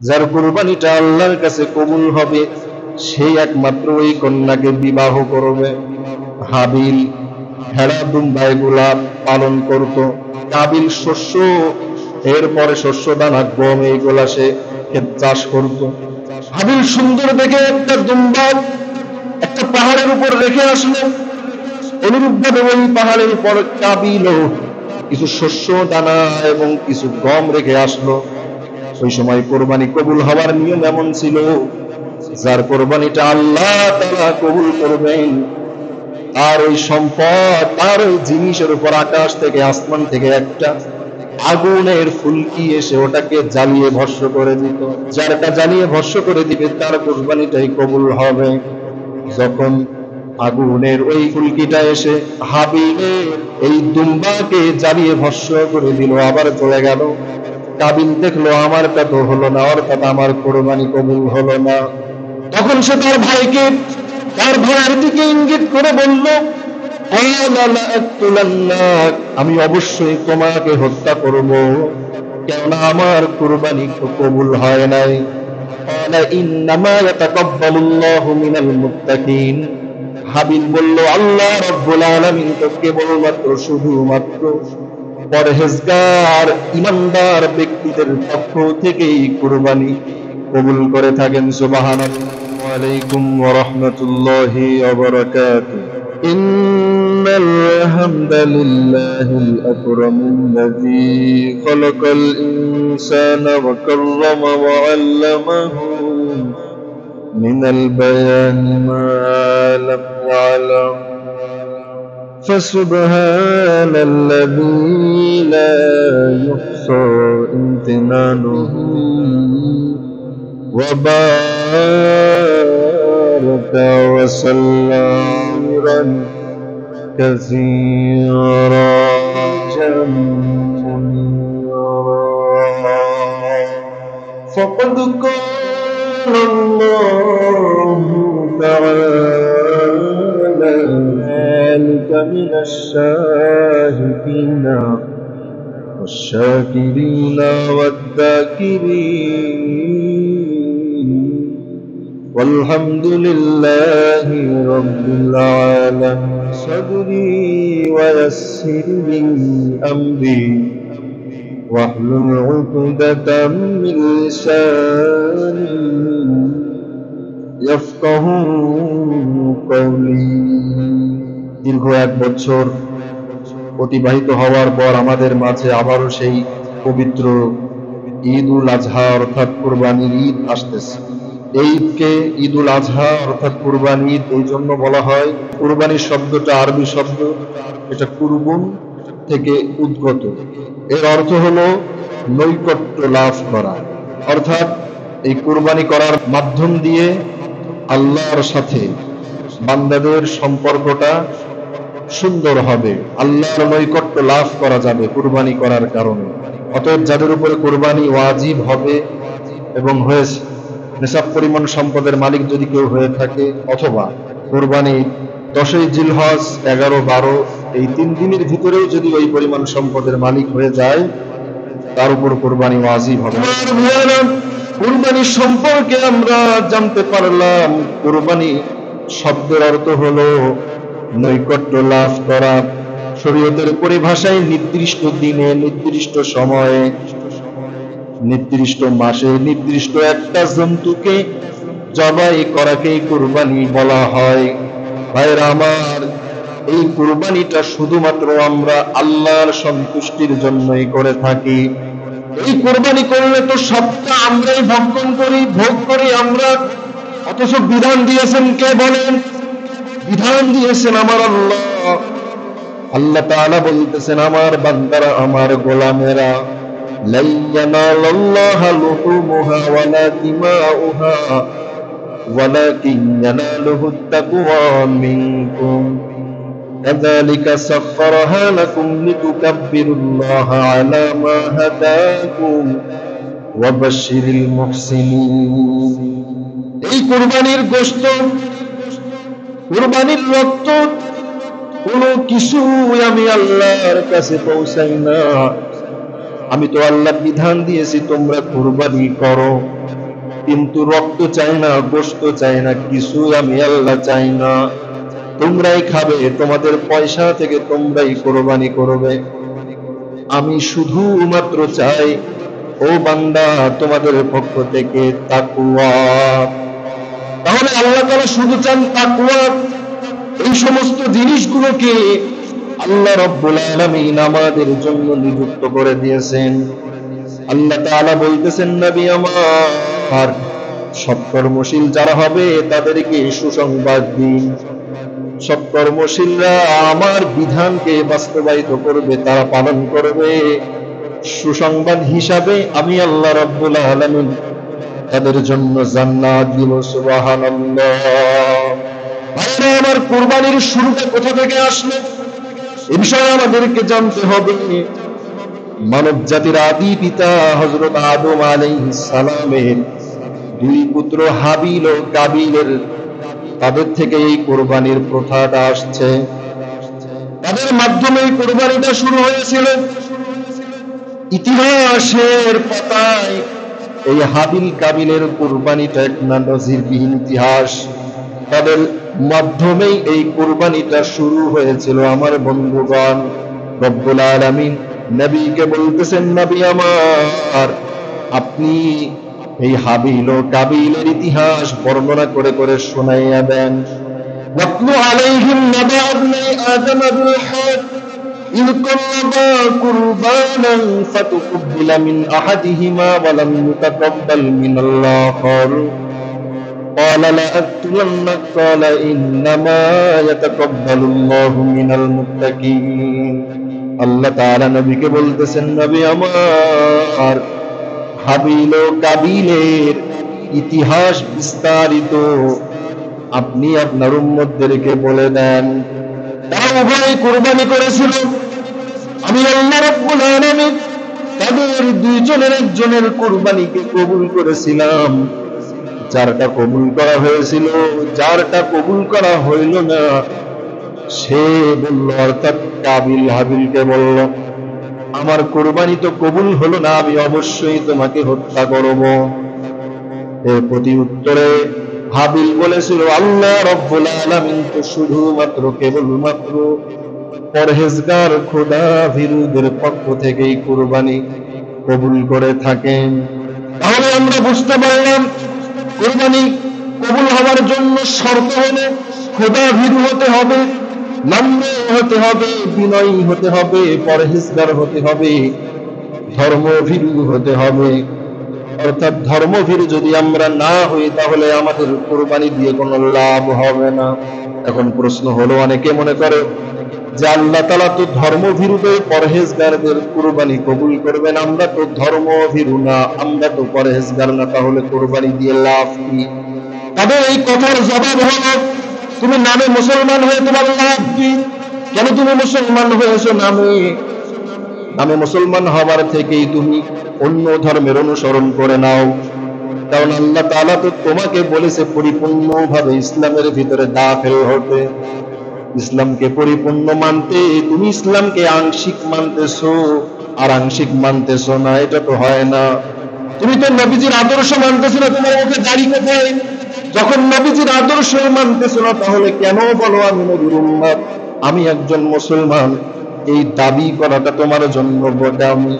যার কুরবানিটা আল্লাহর কাছে কবুল হবে সেই একমাত্র ওই কন্যাকে বিবাহ করবে। হাবিল ভেড়া দুম্বা এগুলা পালন করত, কাবিল শস্য, এরপরে শস্য দানা গম এইগুলা সে ক্ষেত চাষ করত। হাবিল সুন্দর দেখে একটা দুম্বা একটা পাহাড়ের উপর রেখে আসলো, অনুরূপভাবে ওই পাহাড়ের উপর কাবিলও কিছু শস্য দানা এবং কিছু গম রেখে আসলো। ওই সময় কোরবানি কবুল হওয়ার নিয়ম এমন ছিল, যার কোরবানিটা আল্লাহ তাআলা কবুল করবেন তার ওই সম্পদ, তার ওই জিনিসের উপর আকাশ থেকে আসমান থেকে একটা আগুনের ফুলকি এসে ওটাকে জ্বালিয়ে ভস্ম করে দিত। যারটা জ্বালিয়ে ভস্ম করে দিবে তার কোরবানিটাই কবুল হবে। যখন আগুনের ওই ফুলকিটা এসে হাবিলের এই দুম্বাকে জ্বালিয়ে ভস্ম করে দিল, আবার চলে গেল। কাবিল দেখলো আমারটা তো হলো না, অর্থাৎ আমার কোরবানি কবুল হলো না। তখন সে তার ভাইকে, তার ভাইয়ের দিকে ইঙ্গিত করে বলল, আমি অবশ্যই তোমাকে হত্যা করব, কেননা আমার কুরবানি কবুল হয় নাই। হাবিল বলল, আল্লাহ রাব্বুল আলামিন তো কেবলমাত্র শুধুমাত্র পরহেজগার ইমানদার ব্যক্তিদের পক্ষ থেকেই কুরবানি কবুল করে থাকেন। সুবহানাল্লাহ। আলাইকুম ওয়া রাহমাতুল্লাহি ওয়া বারাকাতুহু। ইন্নাল হামদালিল্লাহিল আকরামিল্লাযী খালাকাল ইনসানা ওয়া কাররামা ওয়া 'আল্লামাহু মিনাল বায়ানি মা লাম ইয়া'লাম فسبحان الذي لا يحصى امتنانه وبارك وسلم كثيرا فقد قال الله تعالى ذلك من الشاهدين والشاكرين والذاكرين والحمد لله رب العالمين. صدري ويسر لي أمري واحلل عقدة من لساني يفقهوا قولي. দীর্ঘ 1 বছর অতিবাহিত হওয়ার পর আমাদের মাঝে আবারও সেই পবিত্র ঈদুল আজহা অর্থাৎ কুরবানির ঈদ আসতেছে। এই ঈদকে ঈদুল আজহা অর্থাৎ কুরবানি ঈদ এই জন্য বলা হয়, কুরবানির শব্দটা আরবি শব্দ, এটা কুরবুন থেকে উদ্গত। এর অর্থ হলো নৈকট্য লাভ করা, অর্থাৎ এই কুরবানি করার মাধ্যম দিয়ে আল্লাহর সাথে বান্দাদের সম্পর্কটা সুন্দর হবে, আল্লাহর নৈকট্য লাভ করা যাবে কুরবানি করার কারণে। অতএব যাদের উপরে কুরবানি ওয়াজিব হবে এবং হয়েছে, নিসাব পরিমাণ সম্পদের মালিক যদি কেউ হয়ে থাকে, অথবা কুরবানি 10ই জিলহজ 11-12 এই 3 দিনের ভিতরেও যদি ওই পরিমাণ সম্পদের মালিক হয়ে যায়, তার উপর কুরবানি ওয়াজিব হবে। কুরবানি সম্পর্কে আমরা জানতে পারলাম, কুরবানি শব্দের অর্থ হলো নৈকট্য লাভ করা। শরীয়তের পরিভাষায় নির্দিষ্ট দিনে, নির্দিষ্ট সময়ে, নির্দিষ্ট মাসে নির্দিষ্ট একটা জন্তুকে জবাই করাকে কুরবানি বলা হয়। ভাইরা আমার, এই কুরবানিটা শুধুমাত্র আমরা আল্লাহর সন্তুষ্টির জন্যই করে থাকি। এই কুরবানি করলে তো সবটা আমরাই ভোগ করি আমরা, অথচ বিধান দিয়েছেন কে বলেন? বিধান দিয়েছেন আমার আল্লাহ। আল্লাহ তাআলা বলতেছেন, আমার বান্দারা, আমার গোলামেরা, লা ইয়ানালাল্লাহু লুহুমুহা ওয়ালা দিমাউহা ওয়ালাকিন ইয়ানালুহুত তাকওয়া মিনকুম কাযালিকা সাখখারাহা লাকুম লিতুকাব্বিরুল্লাহা আলা মা হাদাকুম ওয়া বাশশিরিল মুহসিনিন। এই কুরবানির গোশত, কুরবানির রক্ত কোনো কিছু আমি আল্লাহর কাছে পৌঁছাই না। আমি তো আল্লাহ বিধান দিয়েছি তোমরা কুরবানি করো, কিন্তু রক্ত চাই না, গোশত চাই না, কিছু আমি আল্লাহ চাই না। তোমরাই খাবে, তোমাদের পয়সা থেকে তোমরাই কোরবানি করবে। আমি শুধুমাত্র চাই ও বান্দা তোমাদের পক্ষ থেকে তাকওয়া। তাহলে আল্লাহ তাআলা শুধু চান তাকওয়া। এই সমস্ত জিনিসগুলোকে আল্লাহ রাব্বুল আলামিন আমাদের জন্য নিযুক্ত করে দিয়েছেন। আল্লাহ তাআলা বলতেছেন, নবী আমার সৎকর্মশীল যারা হবে তাদেরকে সুসংবাদ দিন। সৎকর্মশীলরা আমার বিধানকে বাস্তবায়িত করবে, তারা পালন করবে। সুসংবাদ হিসাবে আমি আল্লাহ রাব্বুল আলামিন তাদের জন্য জান্নাত দিব। সুবহানাল্লাহ। ভাইরা আমার, কুরবানির শুরুটা কোথা থেকে আসলো এ বিষয়ে আমাদেরকে জানতে হবে। মানব জাতির আদি পিতা হযরত আদম আলাইহিস সালামের দুই পুত্র হাবিল ও কাবিলের, তাদের থেকে এই কুরবানির প্রথাটা আসছে। তাদের মাধ্যমে এই কুরবানিটা শুরু হয়েছিল। ইতিহাসের পাতায় এই হাবিল কাবিলের কুরবানিটা এক নজিরবিহীন ইতিহাস। তাদের মাধ্যমেই এই কুরবানিটা শুরু হয়েছিল। আমার বন্ধুগণ, রব্বুল আলামিন নবীকে বলতেছেন, নবী আমার আপনি এই হাবিল ও কাবিলের ইতিহাস বর্ণনা করে করে শোনাইয়া দেন। ওয়াতলু আলাইহিম নাবা ইবনে আদম বিল হক إذ قربا قربانا فتقبل من أحدهما ولم يتقبل من الآخر قال لأقتلنك قال إنما يتقبل الله من المتقين। আল্লাহ তাআলা নবীকে বলতেছেন, নবী আমার হাবিল ও কাবিলের ইতিহাস বিস্তারিত আপনি আপনার উম্মতদেরকে বলে দেন। তারা উভয় কুরবানি করেছিল। আমি আল্লাহ রাব্বুল আলামিন তাদের দুইজনের একজনের কুরবানিকে কবুল করেছিলাম। যারটা কবুল করা হয়েছিল, যারটা কবুল করা হইল না, সে বলল, অর্থাৎ কাবিল হাবিলকে বলল, আমার কুরবানি তো কবুল হলো না, আমি অবশ্যই তোমাকে হত্যা করব। এর প্রতি উত্তরে হাবিল বলেছিল, আল্লাহ রাব্বুল আলামিন তো শুধুমাত্র কেবলমাত্র পরহেজগার খোদা ভীরুদের পক্ষ থেকেই কুরবানি কবুল করে থাকেন। তাহলে আমরা বুঝতে পারলাম কুরবানি কবুল হওয়ার জন্য শর্ত হলো খোদা ভীরু হতে হবে, নম্র হতে হবে, বিনয়ী হতে হবে, পরহেজগার হতে হবে, ধর্মভীরু হতে হবে। অর্থাৎ ধর্মভীরু যদি আমরা না হই তাহলে আমাদের কুরবানি দিয়ে কোনো লাভ হবে না। এখন প্রশ্ন হলো, অনেকে মনে করে যে আল্লাহ তাআলা তো ধর্মভীরুদের পরহেজগারদের কুরবানি কবুল করবেন, আমরা তো ধর্মভীরু না, আমরা তো পরহেজগার না, তাহলে কুরবানি দিয়ে লাভ কি? তবে এই কথার জবাব হলো, তুমি নামে মুসলমান হয়ে তোমার লাভ কি? কেন তুমি মুসলমান হয়েছো নামে মুসলমান হওয়ার থেকেই তুমি অন্য ধর্মের অনুসরণ করে নাও। কারণ আল্লাহ তাআলা তো তোমাকে বলেছে পরিপূর্ণভাবে ইসলামের ভিতরে দাখিল হতে, ইসলামকে পরিপূর্ণ মানতে। তুমি ইসলামকে আংশিক মানতেছো আর আংশিক মানতেছো না, এটা তো হয় না। তুমি তো নবীজির আদর্শ মানতেছো না, তোমার মুখে দাড়ি কোথায়? যখন নবীজির আদর্শ মানতেছো না, তাহলে কেন বলো আমি নবীর উম্মত, আমি একজন মুসলমান? এই দাবি করাটা তোমার জন্য বোকামি।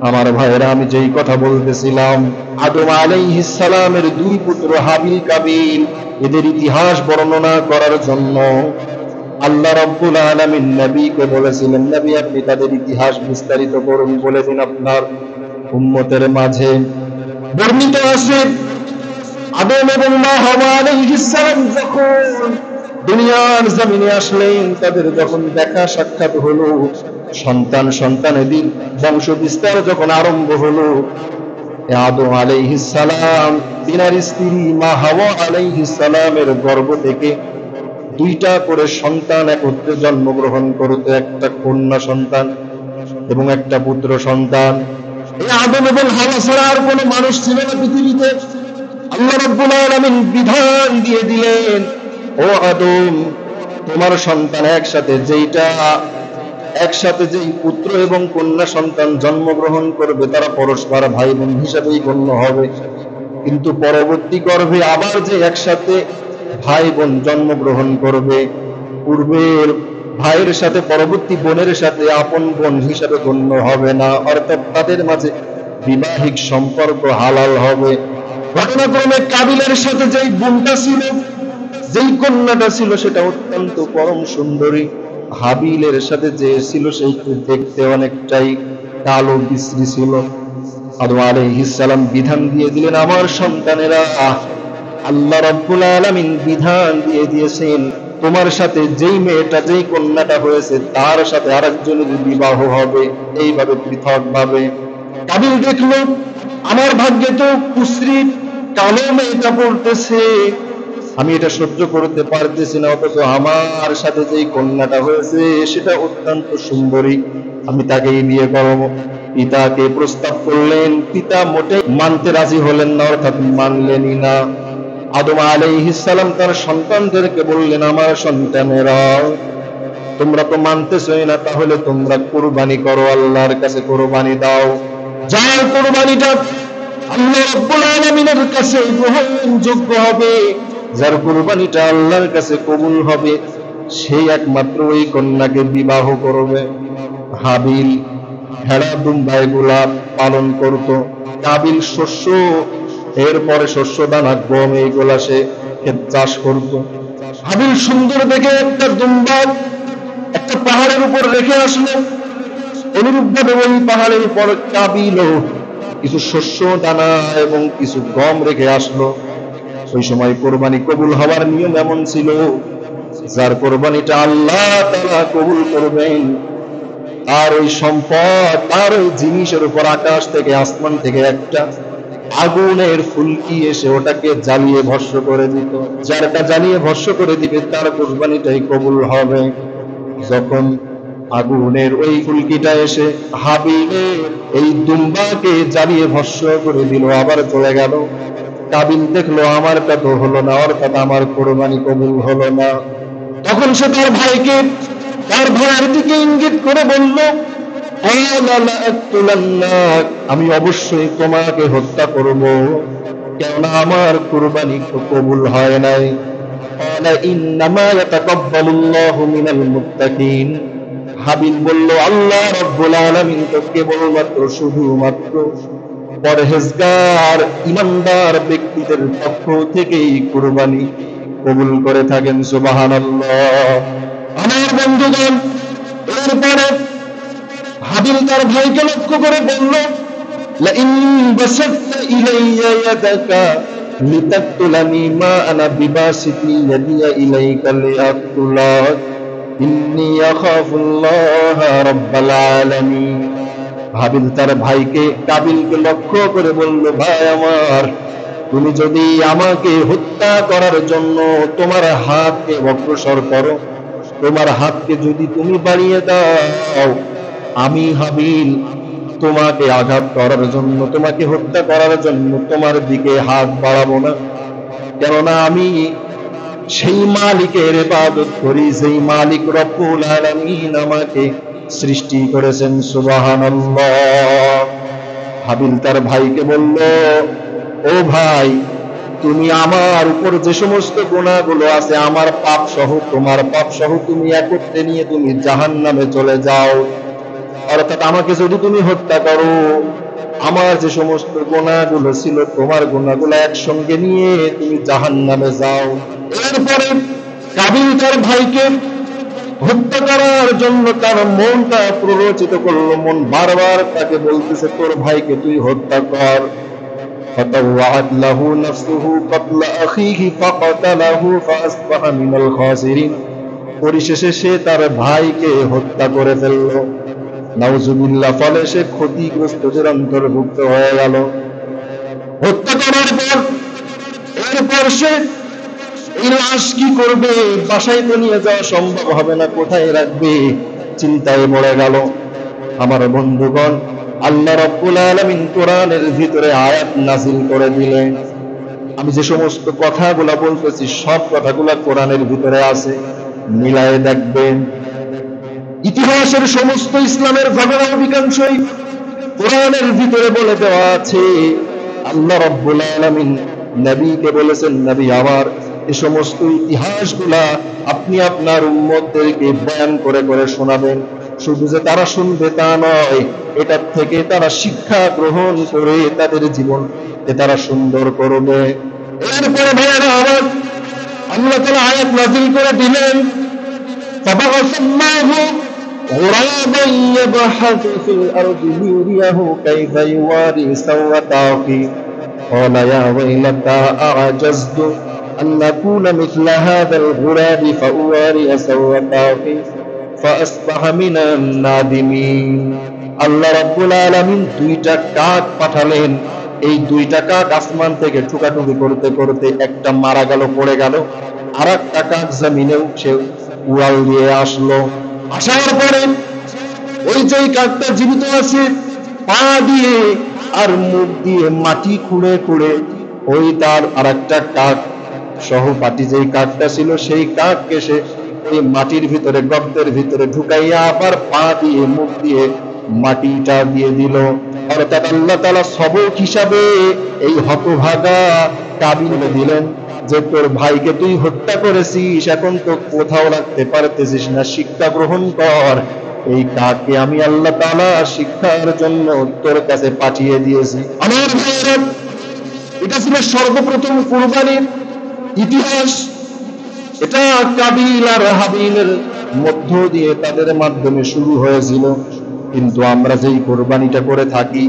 আমার ভাইয়েরা, আমি যেই কথা বলতেছিলাম, আদম আলাইহিস সালামের দুই পুত্র হাবিল কাবিল, এদের ইতিহাস বর্ণনা করার জন্য আল্লাহ রাব্বুল আলামিন নবীকে বলেছিলেন, নবী আপনি তাদের ইতিহাস বিস্তারিত করুন, বলে দিন আপনার উম্মতের মাঝে। বর্ণিত আছে, আদম এবং হাওয়া আলাইহিস সালাম যখন দুনিয়ার জমিনে আসলেন, তাদের যখন দেখা সাক্ষাৎ হলো, সন্তানাদি বংশ বিস্তার যখন আরম্ভ হলো, আদম আলাইহিস সালাম তিনার স্ত্রী মা হাওয়া আলাইহিস সালামের গর্ভ থেকে দুইটা করে সন্তান একত্রে জন্মগ্রহণ করত, একটা কন্যা সন্তান এবং একটা পুত্র সন্তান। এই আদম এবং হাওয়া ছাড়া আর কোনো মানুষ ছিল না পৃথিবীতে। আল্লাহ রাব্বুল আলামিন বিধান দিয়ে দিলেন, ও আদম, তোমার সন্তান একসাথে যেই পুত্র এবং কন্যা সন্তান জন্মগ্রহণ করবে, তারা পরস্পর ভাই বোন হিসাবেই গণ্য হবে। কিন্তু পরবর্তী গর্ভে আবার যে একসাথে ভাই বোন জন্মগ্রহণ করবে, পূর্বের ভাইয়ের সাথে পরবর্তী বোনের সাথে আপন বোন হিসাবে গণ্য হবে না, অর্থাৎ তাদের মাঝে বিবাহিক সম্পর্ক হালাল হবে। ঘটনাক্রমে কাবিলের সাথে যেই বোনটা ছিল, যেই কন্যাটা ছিল, সেটা অত্যন্ত পরম সুন্দরী। হাবিলের সাথে যে ছিল সেই দেখতে অনেকটাই কালো বিশ্রী ছিল। আদম আলাইহিস সালাম বিধান দিয়ে দিলেন, আমার সন্তানেরা, আল্লাহ রাব্বুল আলামিন বিধান দিয়ে দিয়েছেন তোমার সাথে যেই মেয়েটা যেই কন্যাটা হয়েছে তার সাথে আরেকজনের বিবাহ হবে, এইভাবে পৃথক ভাবে। কাবিল দেখলো আমার ভাগ্যে তো কুশ্রী কালো মেয়েটা পড়তেছে, আমি এটা সহ্য করতে পারতেছি না, অথচ আমার সাথে যেই কন্যাটা হয়েছে সেটা অত্যন্ত সুন্দরী, আমি তাকেই বিয়ে করব। পিতাকে প্রস্তাব করলেন, পিতা মোটেই মানতে রাজি হলেন না, অর্থাৎ মানলেনই না। আদম আলাইহিস সালাম তার সন্তানদেরকে বললেন, আমার সন্তানেরা, তোমরা তো মানতেছই না, তাহলে তোমরা কুরবানি করো, আল্লাহর কাছে কুরবানি দাও। যার কুরবানিটা আল্লাহ রাব্বুল আলামিনের কাছে গ্রহণযোগ্য হবে, যার কুরবানিটা আল্লাহর কাছে কবুল হবে, সেই একমাত্র ওই কন্যাকে বিবাহ করবে। হাবিল ভেড়া দুম্বা এগুলা পালন করত, কাবিল শস্য, এরপরে শস্য দানা গম এইগুলা সে ক্ষেত চাষ করত। হাবিল সুন্দর দেখে একটা দুম্বা একটা পাহাড়ের উপর রেখে আসলো, অনুরূপভাবে ওই পাহাড়ের উপর কাবিলও কিছু শস্য দানা এবং কিছু গম রেখে আসলো। ওই সময় কোরবানি কবুল হওয়ার নিয়ম এমন ছিল, যার কোরবানিটা আল্লাহ তাআলা কবুল করবেন, আর ওই সম্পদ, তার ওই জিনিসের উপর আকাশ থেকে আসমান থেকে একটা আগুনের ফুলকি এসে ওটাকে জ্বালিয়ে ভস্ম করে দিত। যারটা জ্বালিয়ে ভস্ম করে দিবে তার কোরবানিটাই কবুল হবে। যখন আগুনের ওই ফুলকিটা এসে হাবিলের এই দুম্বাকে জ্বালিয়ে ভস্ম করে দিল, আবার চলে গেল। কাবিল দেখলো আমারটা তো হলো না, অর্থাৎ আমার কোরবানি কবুল হলো না। তখন সে তার ভাইকে, তার ভাইয়ের দিকে ইঙ্গিত করে বলল, আমি অবশ্যই তোমাকে হত্যা করব, কেননা আমার কুরবানি তো কবুল হয় নাই। হাবিল বলল, আল্লাহ রাব্বুল আলামিন তো কেবলমাত্র শুধুমাত্র পরহেজগার ইমানদার ব্যক্তিদের পক্ষ থেকেই কুরবানি কবুল করে থাকেন। সুবহানাল্লাহ। আমার বন্ধুগণ, এরপরে হাবিল তার ভাইকে লক্ষ্য করে বলল, লাইন বাসাতা ইলাইয়া ইয়াদাকা লিতাকতুলানি মা আনা বিবাসিতি ইয়াদিয়া ইলাইকা লিআকতুলাক ইন্নী আখাফুল্লাহ রাব্বাল আলামিন। হাবিল তার ভাইকে কাবিলকে লক্ষ্য করে বলল, ভাই আমার, তুমি যদি আমাকে হত্যা করার জন্য তোমার হাতকে অগ্রসর করো, তোমার হাতকে যদি তুমি বাড়িয়ে দাও, আমি হাবিল তোমাকে আঘাত করার জন্য, তোমাকে হত্যা করার জন্য তোমার দিকে হাত বাড়াবো না, কেননা আমি সেই মালিকের ইবাদত করি, সেই মালিক রব্বুল আলামিন আমাকে সৃষ্টি করেছেন। সুবহানাল্লাহ। হাবিল তার ভাইকে বলল, ও ভাই, তুমি আমার উপর যে সমস্ত গুনাহগুলো আছে, আমার পাপ সহ তোমার পাপ সহ তুমি একত্রে নিয়ে তুমি জাহান্নামে চলে যাও, অর্থাৎ আমাকে যদি তুমি হত্যা করো, আমার যে সমস্ত গুনাহগুলো ছিল তোমার গুনাহগুলো একসঙ্গে নিয়ে তুমি জাহান্নামে যাও। এরপরে কাবিল তার ভাইকে হত্যা করার জন্য তার মনটা প্ররোচিত করলো, মন বারবার তাকে বলতেছে, তোর ভাইকে তুই হত্যা কর। فطوعت له نفسه قتل أخيه فقتله فأصبح من الخاسرين। পরিশেষে সে তার ভাইকে হত্যা করে ফেলল। নাউজুবিল্লাহ। ফলে সে ক্ষতিগ্রস্তদের অন্তর্ভুক্ত হয়ে গেল। হত্যা করার পর এরপর সে এই লাশ কি করবে? বাসায় তো নিয়ে যাওয়া সম্ভব হবে না, কোথায় রাখবে? চিন্তায় পড়ে গেল। আমার বন্ধুগণ, আল্লাহ রাব্বুল আলামিন কোরআনের ভিতরে আয়াত নাযিল করে দিলেন। আমি যে সমস্ত কথাগুলো বলতেছি সব কথাগুলো কোরআনের ভিতরে আছে, মিলায়ে দেখবেন। ইতিহাসের সমস্ত ইসলামের ঘটনা অধিকাংশই কোরআনের ভিতরে বলে দেওয়া আছে। আল্লাহ রাব্বুল আলামিন নবীকে বলেছেন, নবী আমার এই সমস্ত ইতিহাসগুলা আপনি আপনার উম্মতদেরকে বয়ান করে করে শোনাবেন। শুধু যে তারা শুনবে তা নয়, এটার থেকে তারা শিক্ষা গ্রহণ করে তাদের জীবনকে তারা সুন্দর করবে। এরপরে ভাইয়েরা আমার, আল্লাহ তাআলা আয়াত নাযিল করে দিলেন, فبعث الله غرابا يبحث في الأرض ليريه كيف يواري سوءة أخيه قال يا ويلتى أعجزت أن أكون مثل هذا الغراب فأواري سوءة أخي فأصبح من النادمين। আল্লাহ রাব্বুল আলামিন দুইটা কাক পাঠালেন। এই দুইটা কাক আসমান থেকে ঠুকাঠুকি করতে করতে একটা মারা গেল, পড়ে গেল, আর একটা কাক জমিনে উঠে উড়াল দিয়ে আসলো। আসার পরে ওই যে কাকটা জীবিত আছে, পা দিয়ে আর মুখ দিয়ে মাটি খুঁড়ে খুঁড়ে ওই তার আর একটা কাক সহপাঠী যেই কাকটা ছিল সেই কাককে সে এই মাটির ভিতরে, গর্তের ভিতরে ঢুকাইয়া আবার পা দিয়ে মুখ দিয়ে মাটিটা দিয়ে দিল। অর্থাৎ আল্লাহ তাআলা সবক হিসাবে এই হতভাগা কাবিলে দিলেন যে তোর ভাইকে তুই হত্যা করেছিস, এখন তো কোথাও রাখতে পারতেছিস না, শিক্ষা গ্রহণ কর। এই কাককে আমি আল্লাহ তাআলা শিক্ষার জন্য তোর কাছে পাঠিয়ে দিয়েছি। আমার ভাইয়েরা, এটা ছিল সর্বপ্রথম কুরবানির ইতিহাস। এটা কাবিল আর হাবিলের মধ্য দিয়ে তাদের মাধ্যমে শুরু হয়েছিল। কিন্তু আমরা যেই কুরবানিটা করে থাকি,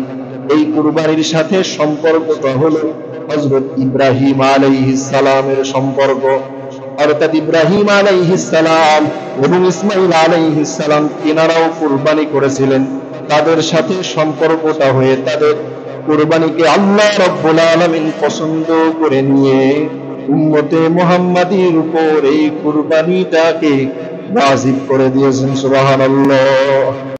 এই কুরবানির সাথে সম্পর্কটা হলো হযরত ইব্রাহিম আলাইহিস সালামের সম্পর্ক। অর্থাৎ ইব্রাহিম আলাইহিস সালাম এবং ইসমাঈল আলাইহিস সালাম তিনারাও কুরবানি করেছিলেন। তাদের সাথে সম্পর্কটা হয়ে তাদের কুরবানিকে আল্লাহ রাব্বুল আলামিন পছন্দ করে নিয়ে উম্মতে মুহাম্মাদীর উপর এই কুরবানিটাকে ওয়াজিব করে দিয়েছেন। সুবহানাল্লাহ।